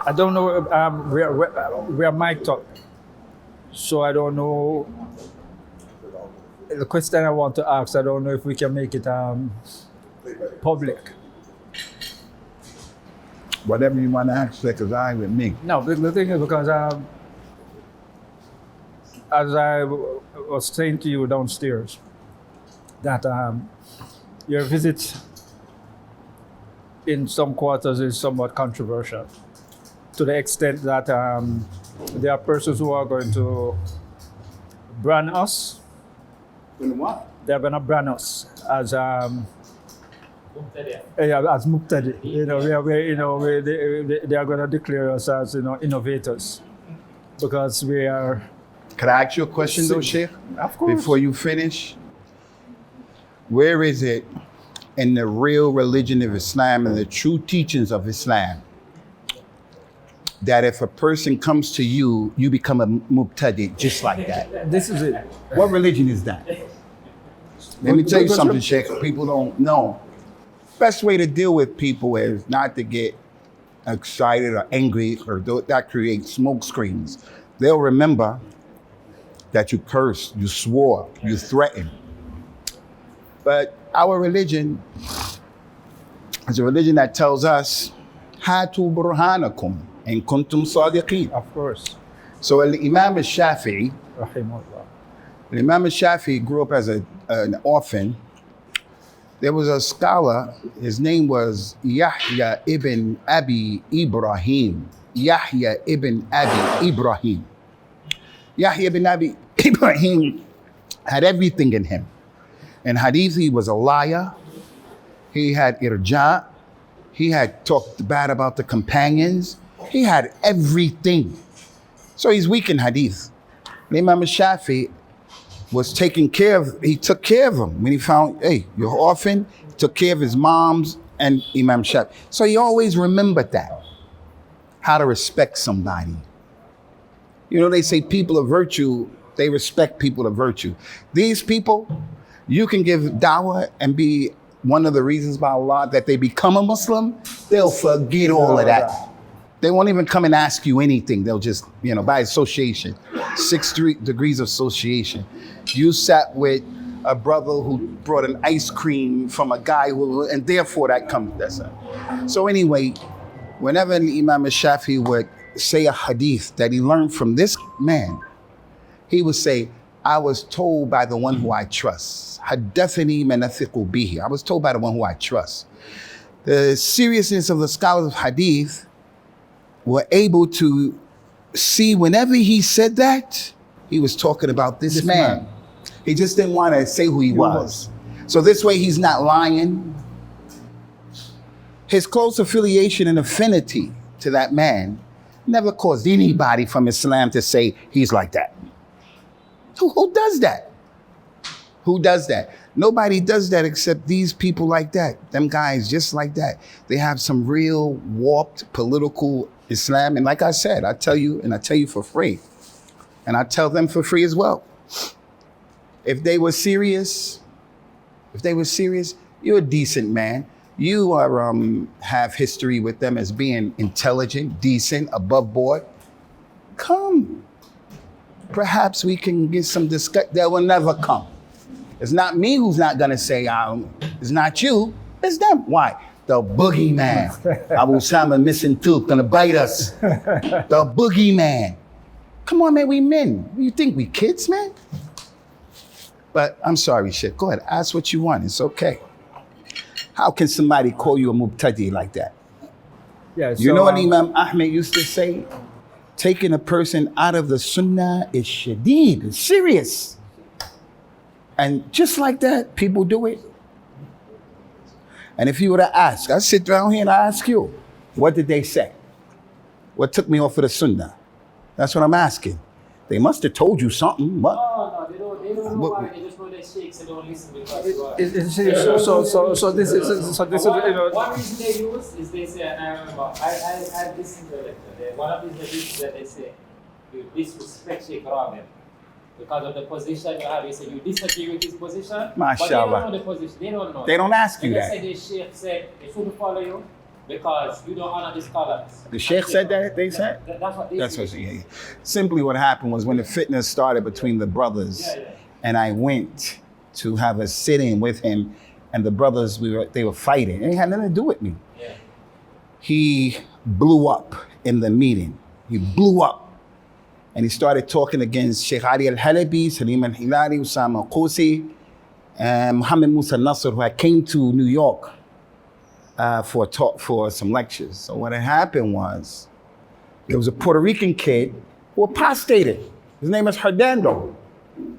I don't know where mic'd up, so I don't know. The question I want to ask, I don't know if we can make it public. Whatever you want to ask, because I with me. No, the thing is because as I was saying to you downstairs, that your visit in some quarters is somewhat controversial, to the extent that there are persons who are going to brand us. What? They're going to brand us as as Muqtadi. They are going to declare us as innovators, because we are. Can I ask you a question, though, Sheikh? Of course. Before you finish, where is it in the real religion of Islam and the true teachings of Islam that if a person comes to you, you become a Muqtadi just like that? This is it. What religion is that? Let me tell you something, Sheikh. People don't know. Best way to deal with people is not to get excited or angry, or that creates smoke screens. They'll remember that you cursed, you swore, you threatened. But our religion is a religion that tells us, Hatu burhanakum in kuntum sadiqeen. Of course. So Imam Shafi, Rahimahullah. Imam Shafi grew up as an orphan. There was a scholar, his name was Yahya ibn Abi Ibrahim. Yahya ibn Abi Ibrahim. Yahya ibn Abi Ibrahim had everything in him. In hadith, he was a liar. He had irja. He had talked bad about the companions. He had everything. So he's weak in hadith. Imam Shafi was taking care of, he took care of him. When he found, hey, you're orphan, took care of his moms and Imam Shafi. So he always remembered that, how to respect somebody. You know, they say people of virtue, they respect people of virtue. These people, you can give dawah and be one of the reasons by Allah that they become a Muslim, they'll forget all of that. They won't even come and ask you anything. They'll just, by association, 6 degrees of association. You sat with a brother who brought an ice cream from a guy who, and therefore that comes, that's it. So anyway, whenever Imam Shafi would say a hadith that he learned from this man, he would say, I was told by the one who I trust. Haddathani man athiqu bihi. I was told by the one who I trust. The seriousness of the scholars of hadith were able to see whenever he said that, he was talking about this man. He just didn't want to say who he was. So this way he's not lying. His close affiliation and affinity to that man never caused anybody from Islam to say he's like that. Who does that? Who does that? Nobody does that except these people like that. Them guys just like that. They have some real warped political Islam. And like I said, I tell you for free. And I tell them for free as well. If they were serious, you're a decent man. You are have history with them as being intelligent, decent, above board. Come. Perhaps we can get some discussion. They will never come. It's not me who's not gonna say, it's not you, it's them. Why? The boogeyman. Abu Usamah missing tooth, gonna bite us. The boogeyman. Come on, man, we men. You think we kids, man? But I'm sorry, shit. Go ahead, ask what you want, it's okay. How can somebody call you a mubtadi like that? Yeah, you know what Imam Ahmed used to say? Taking a person out of the sunnah is shadeed, it's serious. And just like that, people do it. And if you were to ask, I sit down here and I ask you, what did they say? What took me off of the sunnah? That's what I'm asking. They must have told you something. What? No, they don't know why. They just know their sheikhs and don't listen because so this is one reason they use is they say, and I remember, I listened to it. One of these hadiths that they say, you disrespect Sheikh Ramen because of the position you have. They say you disagree with his position, Mashallah. but they don't know the position. They don't know. They don't ask you They that. say the sheikh said they shouldn't follow you. because you don't honor the scholars. The sheikh said that, they said? That's what they That's say. what, yeah. Simply what happened was when the fitness started between the brothers, and I went to have a sit-in with him, and the brothers, they were fighting. It had nothing to do with me. Yeah. He blew up in the meeting. He blew up. And he started talking against Sheikh Ali al-Halabi, Salim al-Hilali, Usamah Qusi, and Muhammad Musa Nasr, who had came to New York for a talk, for some lectures. So what had happened was, there was a Puerto Rican kid who apostated. His name is Hernando.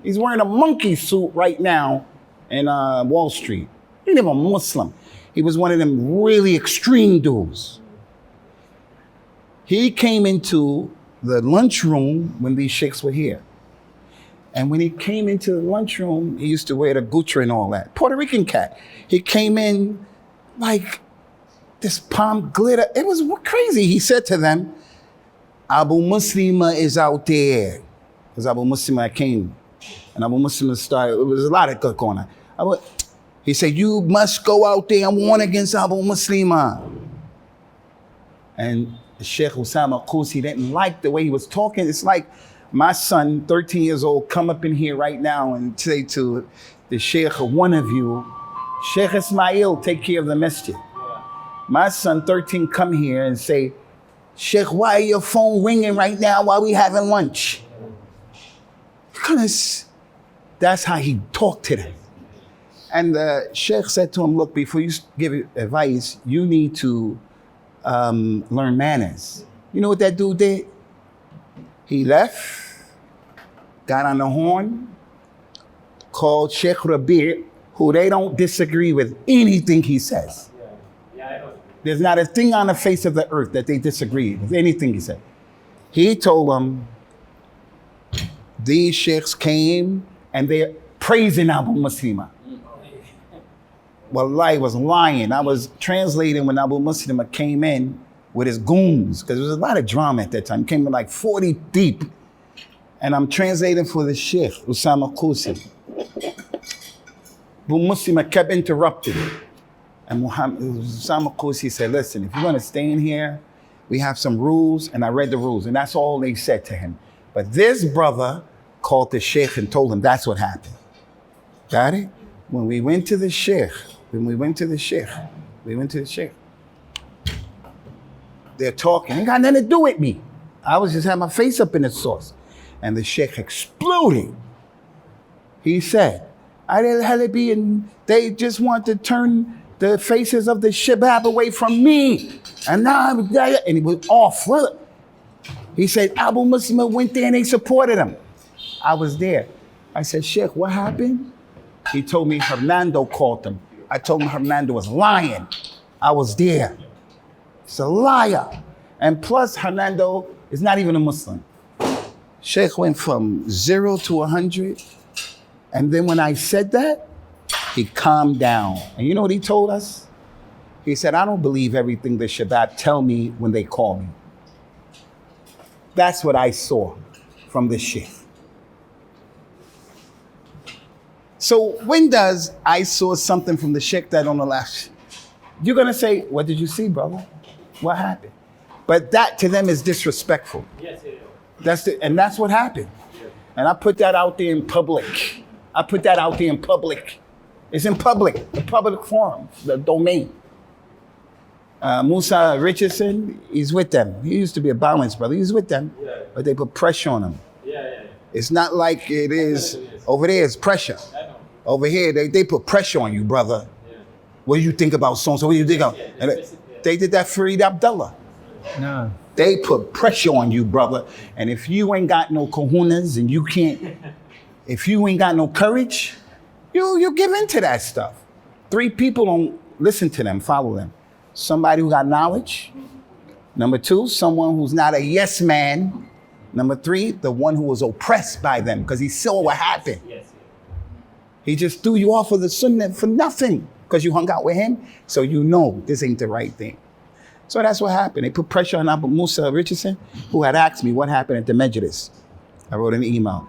He's wearing a monkey suit right now in Wall Street. He ain't even a Muslim. He was one of them really extreme dudes. He came into the lunchroom when these sheikhs were here. And when he came into the lunchroom, he used to wear the Gucci and all that. Puerto Rican cat. He came in like this palm glitter. It was crazy. He said to them, Abu Muslima is out there. Because Abu Muslima came. And Abu Muslima started, it was a lot of good going on. He said, you must go out there and warn against Abu Muslima. And Sheikh Usamah Qusi didn't like the way he was talking. It's like my son, 13 years old, come up in here right now and say to the Sheikh, one of you, Sheikh Ismail, take care of the masjid. My son, 13, come here and say, Sheikh, why your phone ringing right now while we having lunch? Because that's how he talked to them. And the Sheikh said to him, look, before you give advice, you need to learn manners. You know what that dude did? He left, got on the horn, called Sheikh Rabi', who they don't disagree with anything he says. There's not a thing on the face of the earth that they disagree with anything he said. He told them, these sheikhs came and they're praising Abu Muslima. Wallahi, was lying. I was translating when Abu Muslima came in with his goons, because there was a lot of drama at that time. He came in like 40 deep. And I'm translating for the Sheikh, Usamah Qusi. Abu Muslima kept interrupting. And Usamah Qusi said, listen, if you're going to stay in here, we have some rules. And I read the rules. And that's all they said to him. But this brother called the Sheikh and told him that's what happened. Got it? When we went to the Sheikh, they're talking. It ain't got nothing to do with me. I was just having my face up in the sauce. And the Sheikh exploded. He said, Adil Halabi, and they just want to turn the faces of the Shabab away from me. And now I'm there. And he was off. He said, Abu Muslima went there and they supported him. I was there. I said, Sheikh, what happened? He told me Hernando called him. I told him Hernando was lying. I was there. He's a liar. And plus, Hernando is not even a Muslim. Sheikh went from 0 to 100. And then when I said that, he calmed down. And you know what he told us? He said, I don't believe everything the Shabab tell me when they call me. That's what I saw from the Sheikh. So when does I saw something from the Sheikh that on the left? You're going to say, what did you see, brother? What happened? But that to them is disrespectful. Yes, yeah. And that's what happened. Yeah. And I put that out there in public. It's in public, the public forum, the domain. Musa Richardson, he's with them. He used to be a balance brother. He's with them, but they put pressure on him. It's not like it is over there. It's pressure. Over here, they put pressure on you, brother. What do you think about so-and-so? What do you think of? And they did that for Eid Abdullah. No. They put pressure on you, brother. And if you ain't got no kahunas and you can't, if you ain't got no courage, you give in to that stuff. 3 people don't listen to them, follow them. Somebody who got knowledge. Number 2, someone who's not a yes man. Number 3, the one who was oppressed by them because he saw what happened. He just threw you off of the sunnah for nothing because you hung out with him. So you know this ain't the right thing. So that's what happened. They put pressure on Abu Musa Richardson, who had asked me what happened at the Majlis. I wrote an email.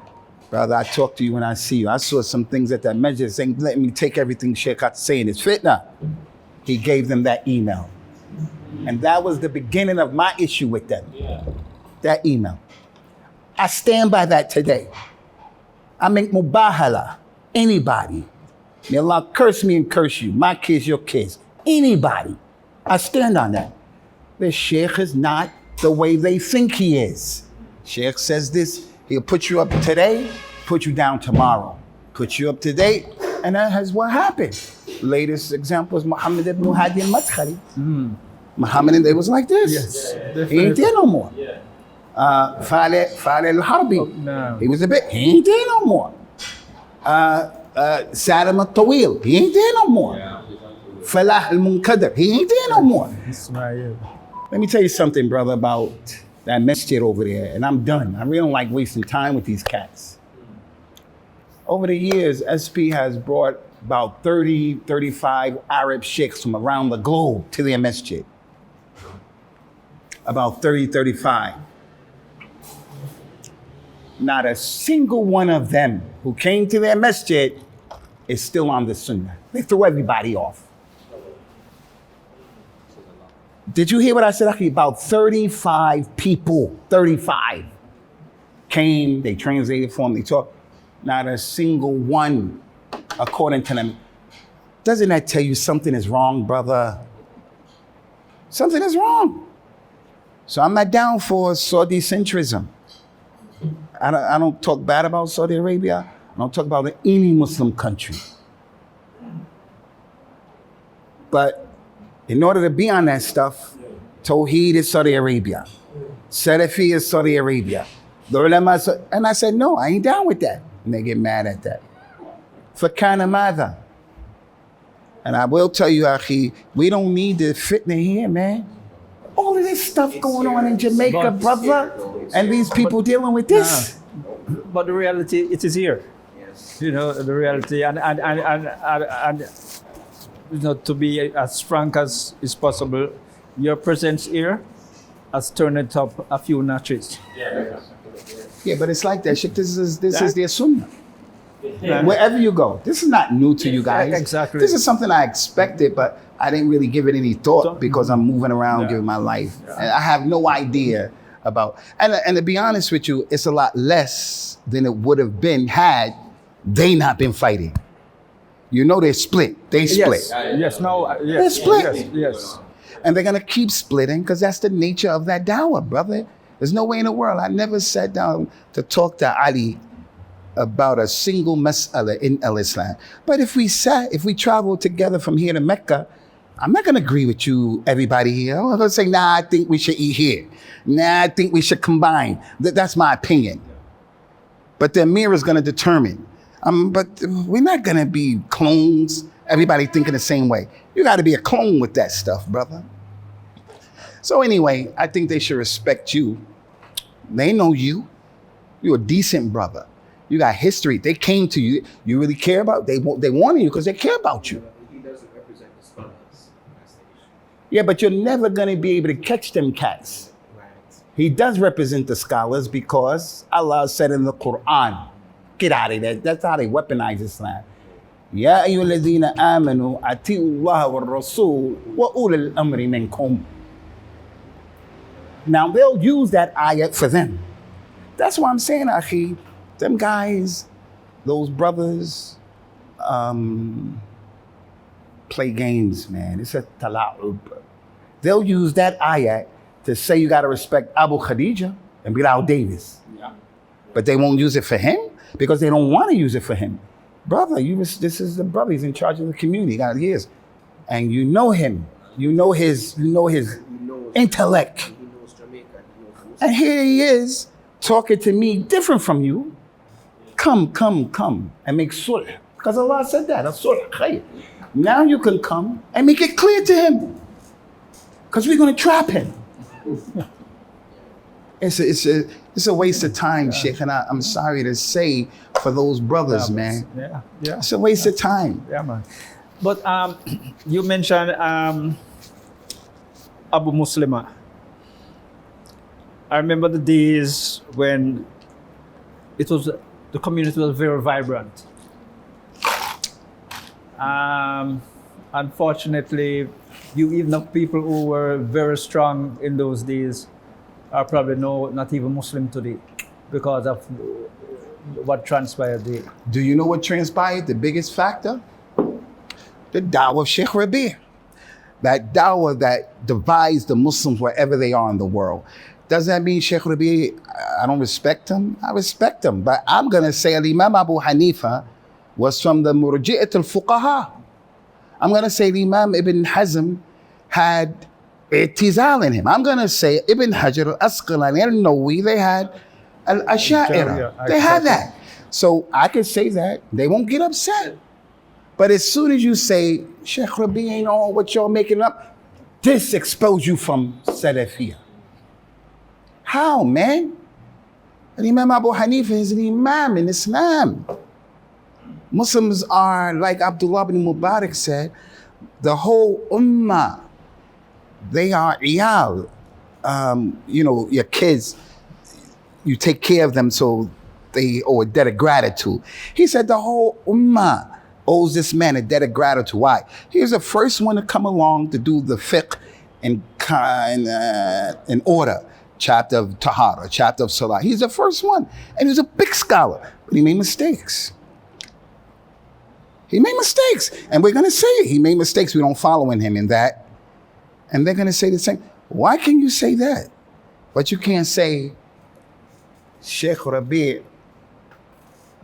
Brother, I talk to you when I see you. I saw some things at that Majlis. Ain't let me take everything Sheikh had to say in his fitna. He gave them that email. And that was the beginning of my issue with them. Yeah. That email. I stand by that today. I make mubahala. Anybody. May Allah curse me and curse you. My kids, your kids. Anybody. I stand on that. The sheikh is not the way they think he is. Sheikh says this, he'll put you up today, put you down tomorrow. Put you up to date, and that has what happened. Latest example is Muhammad ibn Hadi al-Madkhali. Muhammad, and they was like this. Yes. He ain't there no more. Yeah. Fale al-Harbi. No. He was a bit, he ain't there no more. Saddam al-Tawil, he ain't there no more. Falah al-Munqadr, he ain't there no more. Ismail. Let me tell you something, brother, about that masjid over there, and I'm done. I really don't like wasting time with these cats. Over the years, SP has brought about 30, 35 Arab sheikhs from around the globe to their masjid. About 30, 35. Not a single one of them who came to their masjid is still on the sunnah. They threw everybody off. Did you hear what I said? Actually, about 35 people, 35 came, they translated for them, they talked. Not a single one, according to them. Doesn't that tell you something is wrong, brother? Something is wrong. So I'm not down for Saudi centrism. I don't talk bad about Saudi Arabia. I don't talk about any Muslim country. But in order to be on that stuff, Tawheed is Saudi Arabia. Salafi is Saudi Arabia. The ulama, and I said, no, I ain't down with that. And they get mad at that. فَكَانَ مَاذَا? And I will tell you, Akhi, we don't need the fitna here, man. All of this stuff going on in Jamaica, brother, and these people dealing with this. But the reality, it is here. You know, the reality, and you know, to be as frank as is possible, your presence here has turned it up a few notches. Yeah, but it's like that. Sheikh, this is their sunnah. Wherever you go, this is not new to you guys. Exactly. This is something I expected, but I didn't really give it any thought because I'm moving around, giving my life. And I have no idea about, and to be honest with you, it's a lot less than it would have been had they not been fighting. You know, they're split. They split. Yes. No. Yes. They're split. Yes. And they're going to keep splitting because that's the nature of that dawah, brother. There's no way in the world. I never sat down to talk to Ali about a single mas'ala in al-Islam. But if we travel together from here to Mecca, I'm not going to agree with you, everybody here. I'm going to say, nah, I think we should eat here. Nah, I think we should combine. That's my opinion. But the Amir is going to determine. But we're not going to be clones, everybody thinking the same way. You got to be a clone with that stuff, brother. So anyway, I think they should respect you. They know you. You're a decent brother. You got history. They came to you. You really care about. They wanted you because they care about you. He doesn't represent the scholars. That's the issue. Yeah, but you're never going to be able to catch them cats. Right. He does represent the scholars because Allah said in the Quran, get out of there. That's how they weaponize Islam. Ya ayyuhalladhina amanu ati'u Allah wa rasul wa ulil amri minkum. Now they'll use that ayat for them. That's what I'm saying, Akhi. Them guys, those brothers, play games, man. It's a tala'ub. They'll use that ayat to say you got to respect Abu Khadija and Bilal Davis. Yeah. But they won't use it for him because they don't want to use it for him. Brother, this is the brother. He's in charge of the community. He got years. And you know him. You know his intellect. He knows Jamaica. He knows Muslims. And here he is talking to me different from you. Come and make sulh. Because Allah said that. As-sulh khayr. Now you can come and make it clear to him. Because we're going to trap him. It's a waste of time, Sheikh. And I'm sorry to say for those brothers, man. Yeah. It's a waste of time. Yeah, man. But you mentioned Abu Muslima. I remember the days when the community was very vibrant. Unfortunately, You even the people who were very strong in those days are probably not even Muslim today because of what transpired there. Do you know what transpired? The biggest factor? The dawah of Sheikh Rabi'. That dawah that divides the Muslims wherever they are in the world. Does that mean Sheikh Rabi', I don't respect him? I respect him. But I'm going to say Imam Abu Hanifa was from the Murji'at al-Fuqaha. I'm going to say Imam Ibn Hazm had i'tizal in him. I'm going to say Ibn Hajar al-Asqalani al-Nawawi, they had al-Asha'ira. They had that. So I could say that. They won't get upset. But as soon as you say, Sheikh Rabi' ain't all what y'all making up, this expels you from Salafiyah. How, man? And Imam Abu Hanifa is an Imam in Islam. Muslims are, like Abdullah ibn Mubarak said, the whole ummah. They are iyal. Your kids, you take care of them so they owe a debt of gratitude. He said the whole ummah owes this man a debt of gratitude. Why? He was the first one to come along to do the fiqh in order. Chapter of Tahara, chapter of Salah. He's the first one. And he was a big scholar. But he made mistakes. He made mistakes. And we're going to say it. He made mistakes. We don't follow in him in that. And they're going to say the same. Why can you say that? But you can't say Sheikh Rabi'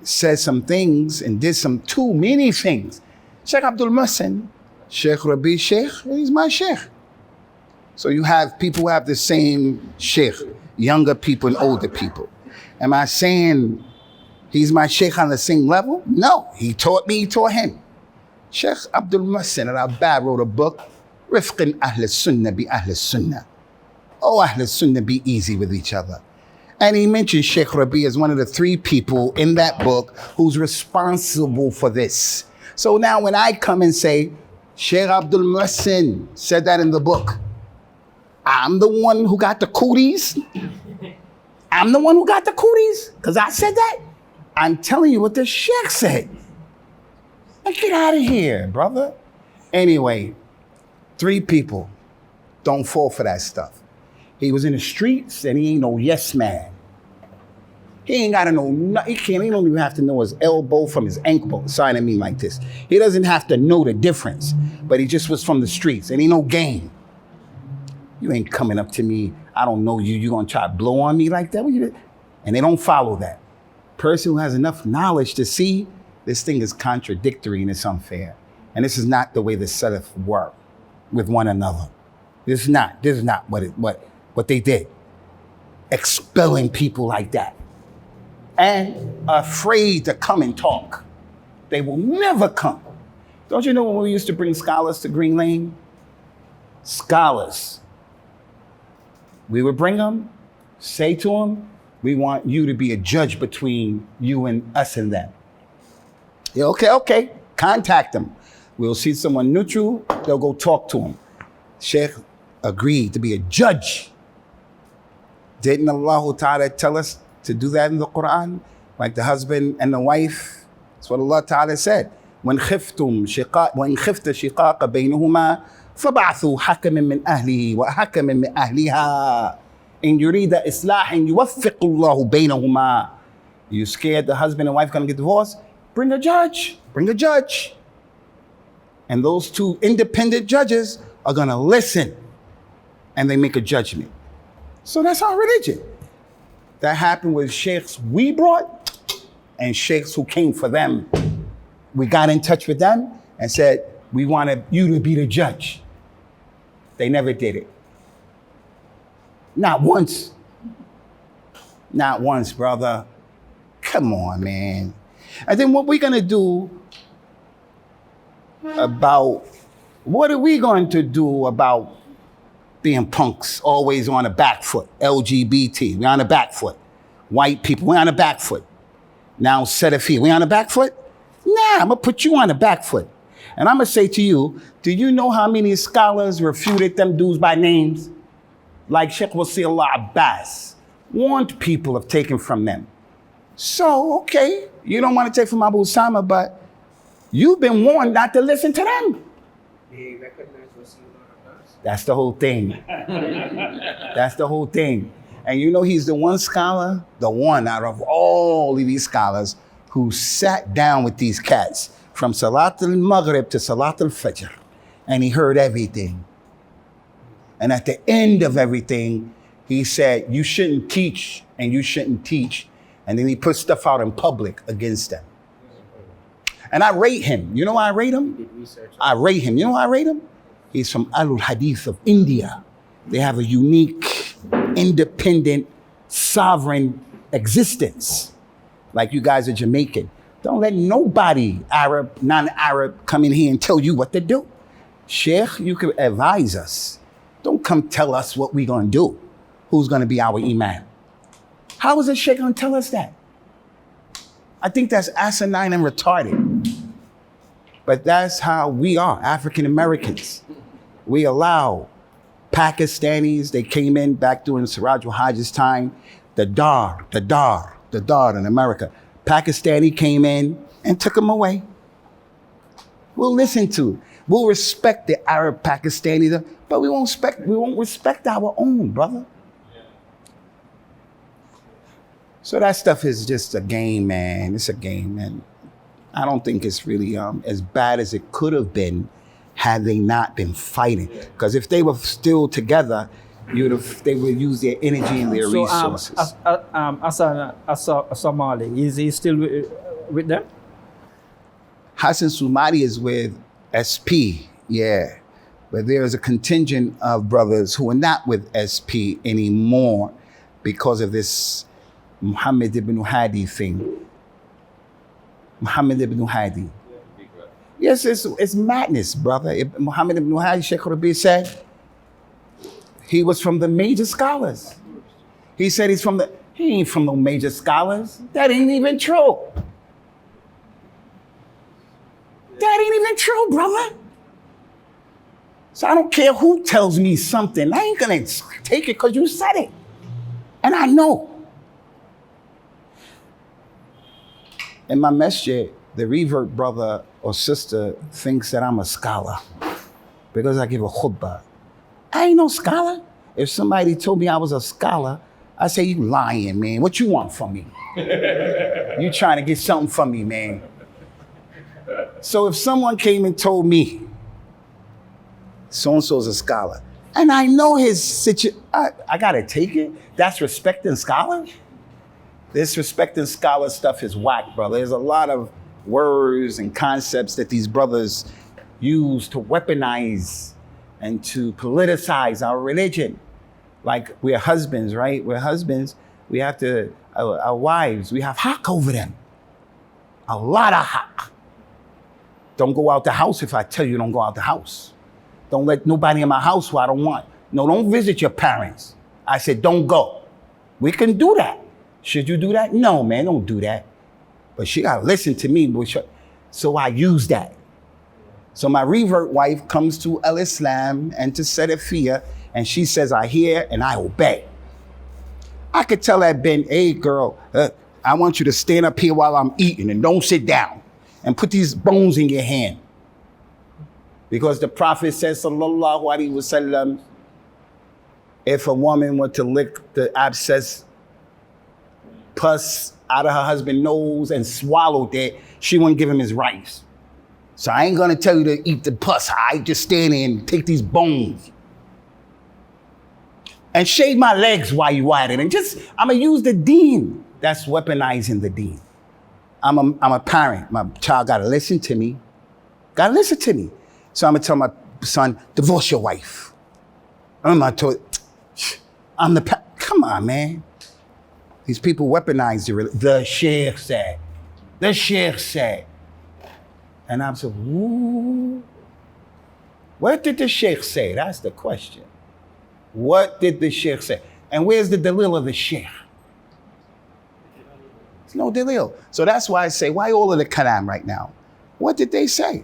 said some things and did some too many things. Sheikh Abdul Muhsin, Sheikh Rabi' Sheikh, he's my Sheikh. So you have people who have the same Sheikh, younger people and older people. Am I saying he's my Sheikh on the same level? No, he taught me, he taught him. Sheikh Abdul Muhsin al-Abbad wrote a book, Rifqin Ahl Sunnah bi Ahl Sunnah. Oh, Ahl Sunnah, be easy with each other. And he mentioned Sheikh Rabi' as one of the 3 people in that book who's responsible for this. So now when I come and say, Sheikh Abdul Muhsin said that in the book, I'm the one who got the cooties. I'm the one who got the cooties because I said that. I'm telling you what the Sheikh said. Like, get out of here, brother. Anyway, 3 people. Don't fall for that stuff. He was in the streets and he ain't no yes man. He ain't gotta know, he don't even have to know his elbow from his ankle, sign at me like this. He doesn't have to know the difference, but he just was from the streets and he no game. You ain't coming up to me, I don't know you, you gonna try to blow on me like that? And they don't follow that. Person who has enough knowledge to see this thing is contradictory and it's unfair. And this is not the way the Salaf work with one another. This is not what they did. Expelling people like that. And afraid to come and talk. They will never come. Don't you know when we used to bring scholars to Green Lane? Scholars. We would bring them, say to them, we want you to be a judge between you and us and them. Yeah, okay, contact them. We'll see someone neutral, they'll go talk to him. Sheikh agreed to be a judge. Didn't Allah Ta'ala tell us to do that in the Quran? Like the husband and the wife. That's what Allah Ta'ala said. وَإِنْ خِفْتَ شِقَاقَ بَيْنَهُمَا فَبَعْثُوا حَكَمًا مِّنْ أَهْلِهِ وَحَكَمًا مِّنْ أَهْلِهَا إِنْ يُرِيدَ إِصْلَاحًا يُوَفِّقُ اللَّهُ بَيْنَهُمَا. You scared the husband and wife gonna get divorced? Bring a judge. Bring a judge. And those 2 independent judges are gonna listen and they make a judgment. So that's our religion. That happened with sheikhs we brought and sheikhs who came for them. We got in touch with them and said, we wanted you to be the judge. They never did it. Not once. Not once, brother. Come on, man. And then what are we going to do about being punks, always on the back foot? LGBT, we're on the back foot. White people, we're on the back foot. Now Salafi, we on the back foot? Nah, I'm going to put you on the back foot. And I'm going to say to you, do you know how many scholars refuted them dudes by names? Like Sheikh Wasiullah Abbas, warned people of taking from them. So, okay, you don't want to take from Abu Usamah, but you've been warned not to listen to them. They recognize Wasiullah That's the whole thing. That's the whole thing. And you know he's the one scholar, the one out of all of these scholars who sat down with these cats from Salat al-Maghrib to Salat al-Fajr. And he heard everything. And at the end of everything, he said, you shouldn't teach and you shouldn't teach. And then he put stuff out in public against them. And I rate him. You know why I rate him? I rate him. You know why I rate him? He's from Ahlul Hadith of India. They have a unique, independent, sovereign existence. Like you guys are Jamaican. Don't let nobody, Arab, non-Arab, come in here and tell you what to do. Sheikh, you can advise us. Don't come tell us what we're going to do. Who's going to be our Imam? How is a Sheikh going to tell us that? I think that's asinine and retarded. But that's how we are, African Americans. We allow Pakistanis, they came in back during Siraj al-Hajj's time, the Dar in America. Pakistani came in and took them away. We'll listen to it. We'll respect the Arab Pakistani, but we won't respect our own, brother. So that stuff is just a game, man. It's a game, man. I don't think it's really as bad as it could have been had they not been fighting. Because if they were still together, they would use their energy and their resources. Hassan Somali, is he still with them? Hassan Somali is with SP, yeah. But there is a contingent of brothers who are not with SP anymore because of this Muhammad ibn Hadi thing. Muhammad ibn Hadi. Yes, it's madness, brother. Muhammad ibn Hadi, Sheikh Rabi said, he was from the major scholars. He said he ain't from no major scholars. That ain't even true. That ain't even true, brother. So I don't care who tells me something. I ain't gonna take it because you said it. And I know. In my masjid, the revert brother or sister thinks that I'm a scholar because I give a khutbah. I ain't no scholar. If somebody told me I was a scholar, I say, you lying, man. What you want from me? You trying to get something from me, man. So if someone came and told me, so-and-so's a scholar, and I know his situation, I gotta take it. That's respecting scholars? This respecting scholar stuff is whack, brother. There's a lot of words and concepts that these brothers use to weaponize and to politicize our religion. Like we're husbands, right? We're husbands. We have to, our wives, we have haqq over them. A lot of haqq. Don't go out the house if I tell you don't go out the house. Don't let nobody in my house who I don't want. No, don't visit your parents. I said, don't go. We can do that. Should you do that? No, man, don't do that. But she gotta listen to me. So I use that. So my revert wife comes to al-Islam and to Salafiyya, and she says, I hear and I obey. I could tell that Ben, hey girl, I want you to stand up here while I'm eating and don't sit down and put these bones in your hand. Because the Prophet says, sallallahu alaihi wasallam, if a woman were to lick the abscess pus out of her husband's nose and swallowed it, she wouldn't give him his rice. So I ain't gonna tell you to eat the pus. I just stand there and take these bones and shave my legs while you at it. And I'm gonna use the deen. That's weaponizing the deen. I'm a parent. My child gotta listen to me. Gotta listen to me. So I'm gonna tell my son, divorce your wife. Come on, man. These people weaponize the sheikh said. The sheikh said. And I'm saying, ooh. What did the sheikh say? That's the question. What did the sheikh say? And where's the dalil of the sheikh? There's no dalil. So that's why I say, why all of the kalam right now? What did they say?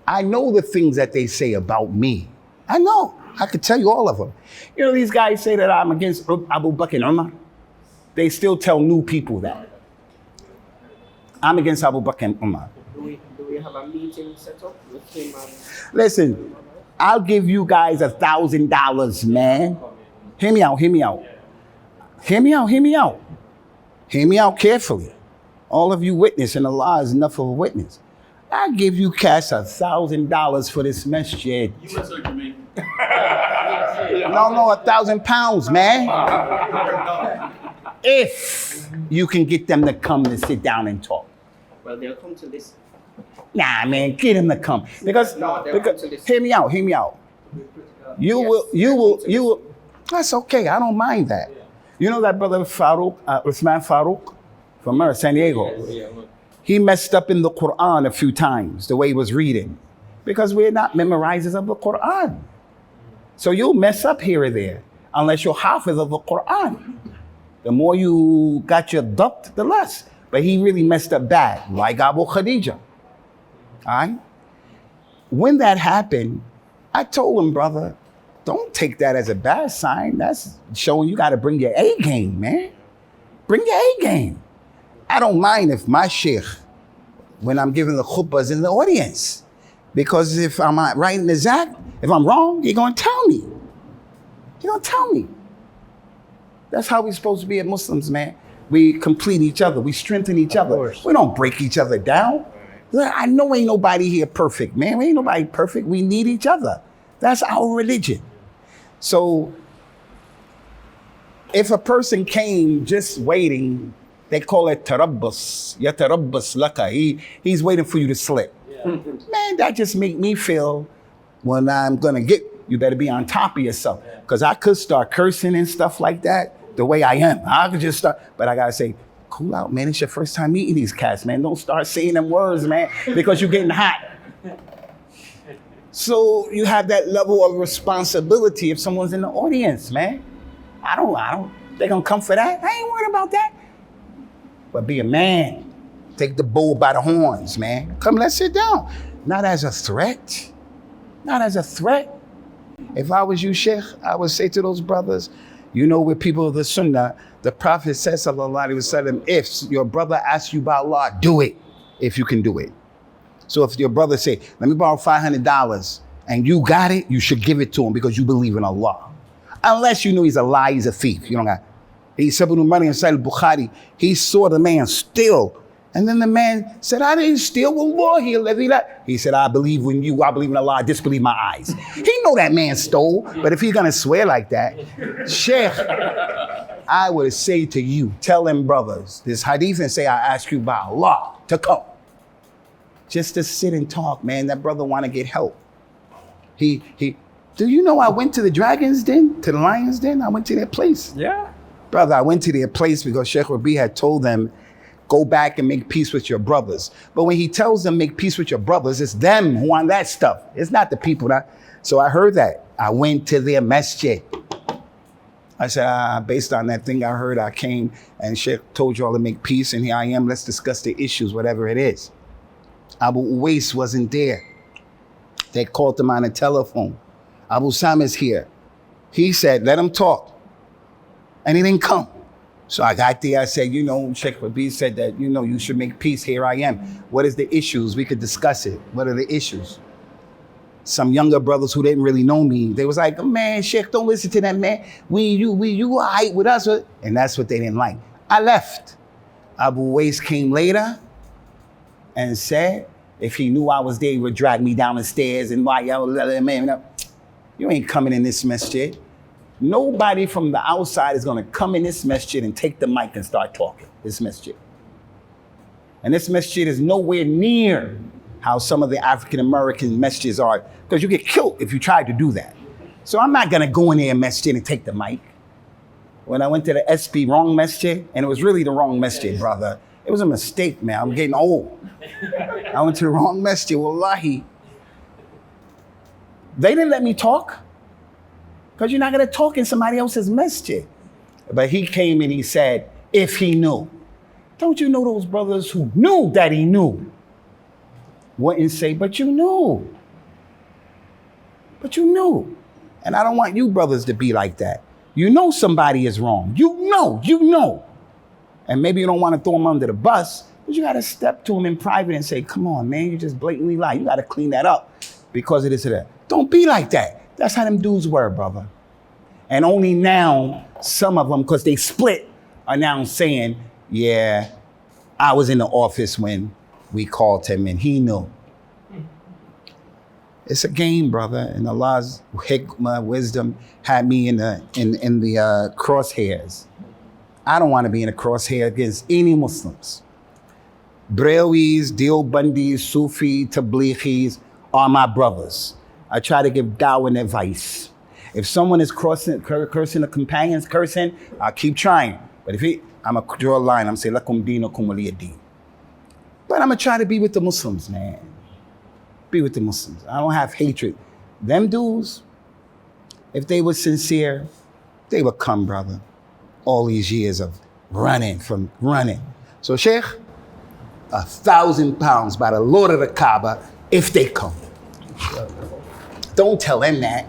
I know the things that they say about me. I know. I could tell you all of them. You know, these guys say that I'm against Abu Bakr and Umar. They still tell new people that. I'm against Abu Bakr and Umar. Do we have a meeting set up with him? Listen, I'll give you guys $1,000, man. Hear me out, hear me out. Hear me out, hear me out. Hear me out carefully. All of you witness, and Allah is enough of a witness. I'll give you cash $1,000 for this masjid. US or Jamaica? No, 1,000 pounds, man. If you can get them to come to sit down and talk. Well, they'll come to listen. Nah, man, get them to come. Because No, they'll come to listen. hear me out, hear me out. You will. That's okay, I don't mind that. You know that brother Farouk, Usman Farouk from San Diego? He messed up in the Quran a few times, the way he was reading. Because we're not memorizers of the Quran. So you'll mess up here or there, unless you're hafiz of the Quran. The more you got your duct, the less. But he really messed up bad, like Abu Khadija. All right? When that happened, I told him, brother, don't take that as a bad sign. That's showing you got to bring your A game, man. Bring your A game. I don't mind if my sheikh, when I'm giving the khutbah, is in the audience. Because if I'm not right in the zack, if I'm wrong, you're going to tell me. You're going to tell me. That's how we're supposed to be as Muslims, man. We complete each other. We strengthen each other. We don't break each other down. I know ain't nobody here perfect, man. We ain't nobody perfect. We need each other. That's our religion. So if a person came just waiting, they call it tarabbus. Yatarabbas laka. He's waiting for you to slip. Man, that just make me feel when I'm gonna get, you better be on top of yourself. Because I could start cursing and stuff like that the way I am. I could just start, but I gotta say, cool out, man. It's your first time meeting these cats, man. Don't start saying them words, man, because you're getting hot. So you have that level of responsibility if someone's in the audience, man. I don't, they're gonna come for that. I ain't worried about that. But be a man. Take the bull by the horns, man. Come, let's sit down. Not as a threat. Not as a threat. If I was you, Sheikh, I would say to those brothers, you know, we're people of the Sunnah. The Prophet says, sallallahu alaihi wasallam, if your brother asks you about Allah, do it, if you can do it. So if your brother say, let me borrow $500, and you got it, you should give it to him because you believe in Allah. Unless you know he's a liar, he's a thief. You don't got. He said, inside Bukhari, he saw the man steal. And then the man said, I didn't steal. He said, I believe in you. I believe in Allah. I disbelieve my eyes. He know that man stole. But if he's going to swear like that, Sheikh, I would say to you, tell them brothers, this hadith and say, I ask you by Allah to come. Just to sit and talk, man. That brother want to get help. Do you know I went to the Dragon's Den, to the Lion's Den? I went to their place. Yeah. Brother, I went to their place because Sheikh Rabi had told them, go back and make peace with your brothers. But when he tells them make peace with your brothers, it's them who want that stuff. It's not the people that. So I heard that. I went to their masjid. I said, based on that thing I heard, I came and Sheikh told you all to make peace. And here I am. Let's discuss the issues, whatever it is. Abu Uwais wasn't there. They called him on the telephone. Abu Usamah's here. He said, let him talk. And he didn't come. So I got there, I said, you know, Sheikh Rabi said that, you know, you should make peace. Here I am. What is the issues? We could discuss it. What are the issues? Some younger brothers who didn't really know me, they was like, man, Sheikh, don't listen to that, man. You all right with us. And that's what they didn't like. I left. Abu Uwais came later and said, if he knew I was there, he would drag me down the stairs and why, man, you ain't coming in this masjid. Nobody from the outside is going to come in this masjid and take the mic and start talking. This masjid. And this masjid is nowhere near how some of the African-American masjids are, because you get killed if you try to do that. So I'm not going to go in there masjid and take the mic. When I went to the SP wrong masjid, and it was really the wrong masjid, brother. It was a mistake, man. I'm getting old. I went to the wrong masjid, wallahi. They didn't let me talk. Because you're not going to talk in somebody else's masjid. But he came and he said, if he knew. Don't you know those brothers who knew that he knew? Wouldn't say, but you knew. But you knew. And I don't want you brothers to be like that. You know somebody is wrong. You know. And maybe you don't want to throw him under the bus, but you got to step to him in private and say, come on, man, you just blatantly lie. You got to clean that up because it is that. Don't be like that. That's how them dudes were, brother. And only now, some of them, because they split, are now saying, yeah, I was in the office when we called him and he knew. It's a game, brother. And Allah's hikmah, wisdom, had me in the crosshairs. I don't want to be in a crosshair against any Muslims. Brahwis, Deobandis, Sufi, Tablighis are my brothers. I try to give dawah advice. If someone is cursing the companions, I'll keep trying. But I'm going to draw a line. I'm going to say, lakum deenukum waliya deen. But I'm going to try to be with the Muslims, man. Be with the Muslims. I don't have hatred. Them dudes, if they were sincere, they would come, brother. All these years of running. So, Sheikh, 1,000 pounds by the Lord of the Kaaba if they come. Don't tell them that.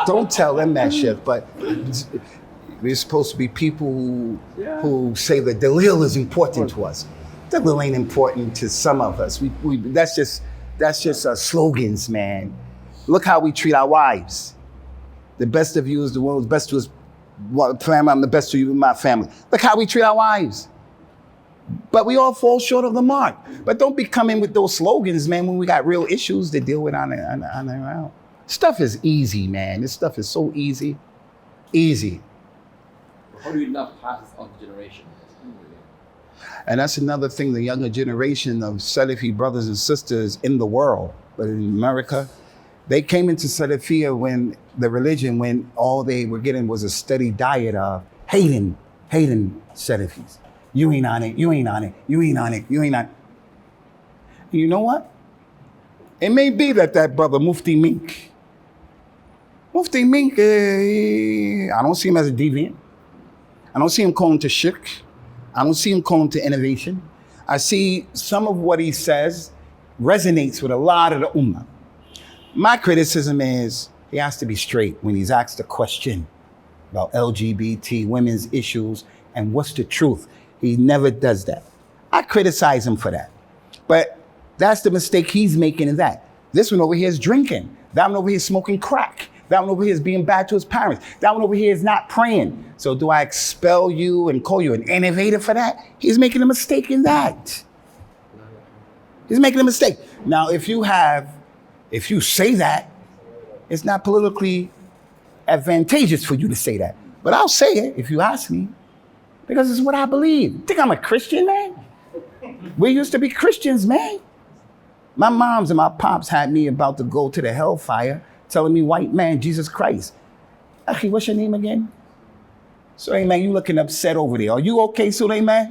Don't tell them that shit, but we're supposed to be people who say that dalil is important to us. Dalil ain't important to some of us. That's just slogans, man. Look how we treat our wives. The best of you is the one who's best to us. I'm the best to you in my family. Look how we treat our wives. But we all fall short of the mark. But don't be coming with those slogans, man, when we got real issues to deal with on around. Stuff is easy, man. This stuff is so easy. Easy. How do you not pass this on to generation? And that's another thing, the younger generation of Salafi brothers and sisters in the world, but in America, they came into Salafiyya when all they were getting was a steady diet of hating Salafis. You ain't on it, you ain't on it, you ain't on it, you ain't on it. You know what? It may be that brother Mufti Mink, I don't see him as a deviant. I don't see him calling to shirk. I don't see him calling to innovation. I see some of what he says resonates with a lot of the ummah. My criticism is he has to be straight when he's asked a question about LGBT, women's issues, and what's the truth. He never does that. I criticize him for that. But that's the mistake he's making in that. This one over here is drinking. That one over here is smoking crack. That one over here is being bad to his parents. That one over here is not praying. So do I expel you and call you an innovator for that? He's making a mistake in that. He's making a mistake. Now, if you say that, it's not politically advantageous for you to say that. But I'll say it if you ask me, because it's what I believe. You think I'm a Christian, man? We used to be Christians, man. My moms and my pops had me about to go to the hellfire, telling me, white man, Jesus Christ. Akhi, what's your name again? Suleiman, you looking upset over there. Are you okay, Suleiman?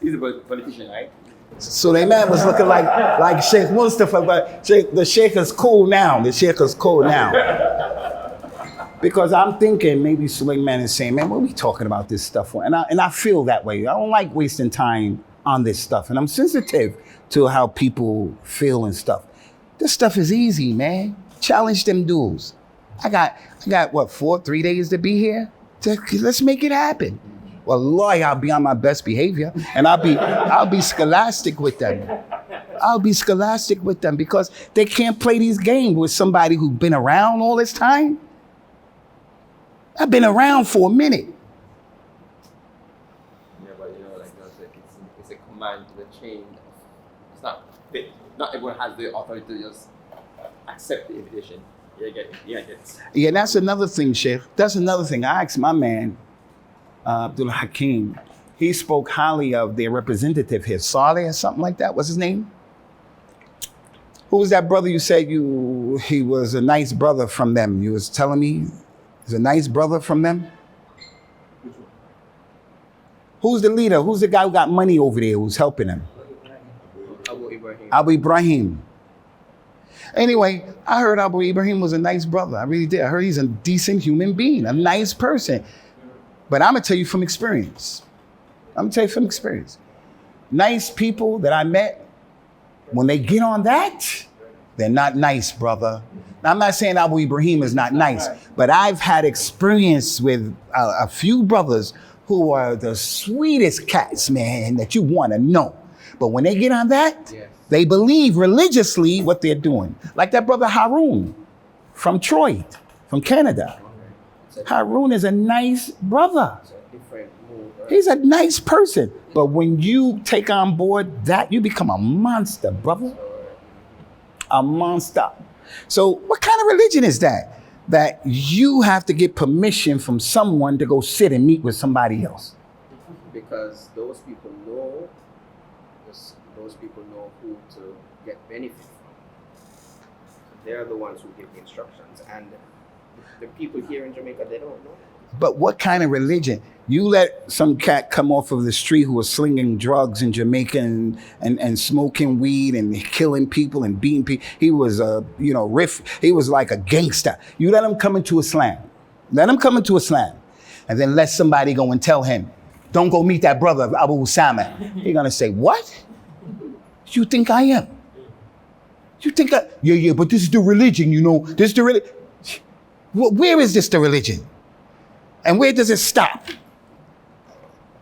He's a politician, right? Suleiman was looking like Sheikh Mustafa, but the Sheikh is cool now. Because I'm thinking maybe Suleiman is saying, man, what are we talking about this stuff for? And I feel that way. I don't like wasting time on this stuff. And I'm sensitive to how people feel and stuff. This stuff is easy, man. Challenge them dudes. I got what, 3 days to be here? Let's make it happen. Wallahi, I'll be on my best behavior and I'll be scholastic with them. I'll be scholastic with them because they can't play these games with somebody who's been around all this time. I've been around for a minute. Yeah, but it's a command to the chain. It's not everyone has the authority to just accept the invitation. Yeah, that's another thing, Sheikh. That's another thing. I asked my man, Abdul Hakim. He spoke highly of their representative here, Saleh or something like that. What's his name? Who was that brother you said he was a nice brother from them? You was telling me he's a nice brother from them? Who's the leader? Who's the guy who got money over there who's helping him? Abu Ibrahim. Anyway, I heard Abu Ibrahim was a nice brother. I really did. I heard he's a decent human being, a nice person. But I'm going to tell you from experience. Nice people that I met, when they get on that, they're not nice, brother. Now, I'm not saying Abu Ibrahim is not nice, but I've had experience with a few brothers who are the sweetest cats, man, that you want to know. But when they get on that, Yes. they believe religiously what they're doing. Like that brother Haroon from Troy, from Canada. Haroon is a nice brother. It's a different mood. Right? He's a nice person. But when you take on board that, you become a monster, brother. A monster. So what kind of religion is that? That you have to get permission from someone to go sit and meet with somebody else. Because those people know who to get benefit from. They're the ones who give the instructions, and the people here in Jamaica, they don't know. But what kind of religion? You let some cat come off of the street who was slinging drugs in Jamaica and smoking weed and killing people and beating people. He was he was like a gangster. You let him come into Islam. Let him come into Islam. And then let somebody go and tell him, don't go meet that brother, Abu Usamah. He's gonna say, what? You think I am? You think yeah, but this is the religion, this is the religion. Where is this the religion? And where does it stop?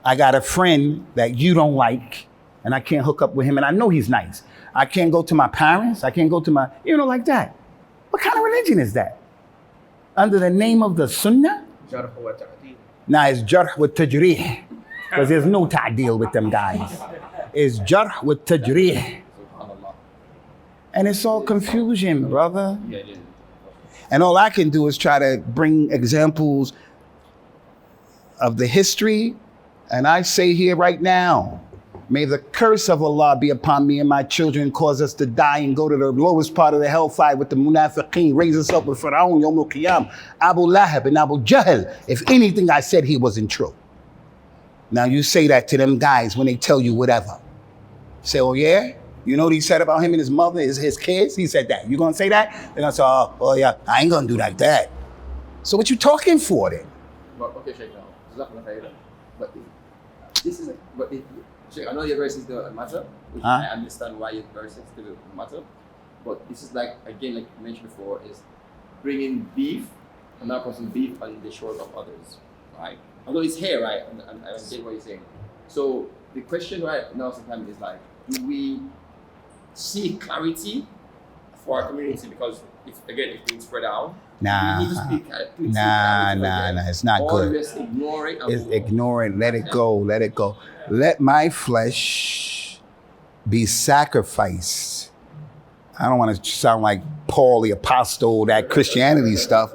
I got a friend that you don't like, and I can't hook up with him, and I know he's nice. I can't go to my parents. I can't go to my, like that. What kind of religion is that? Under the name of the Sunnah? Jarh wa ta'deel. Nah, it's Jarh wa Tajreeh. Because there's no ta'deel with them guys. It's Jarh wa Tajreeh. And it's all confusion, brother. Yeah, it is. And all I can do is try to bring examples of the history. And I say here right now, may the curse of Allah be upon me and my children, cause us to die and go to the lowest part of the hellfire with the munafiqeen, raise us up with Fir'aun, Yawm al-Qiyam, Abu Lahab and Abu Jahl. If anything I said he wasn't true. Now you say that to them guys when they tell you whatever. Say, oh yeah? You know what he said about him and his mother, his kids? He said that. You gonna say that? They're gonna say, oh yeah, I ain't gonna do like that. So what you talking for then? But okay, Sheikh, now. But this is Sheikh, I know your verses don't matter, which I understand why your verses don't matter. But this is like you mentioned before, is bringing beef, another person beef on the shores of others, right? Although it's here, right? And I get what you're saying. So the question right now sometimes is like, do we seek clarity for our community? Because if things spread out, Nah, we need to speak. it's not good. Or just ignore it. Ignore it, let it go, let it go. Let my flesh be sacrificed. I don't want to sound like Paul the Apostle, that Christianity stuff,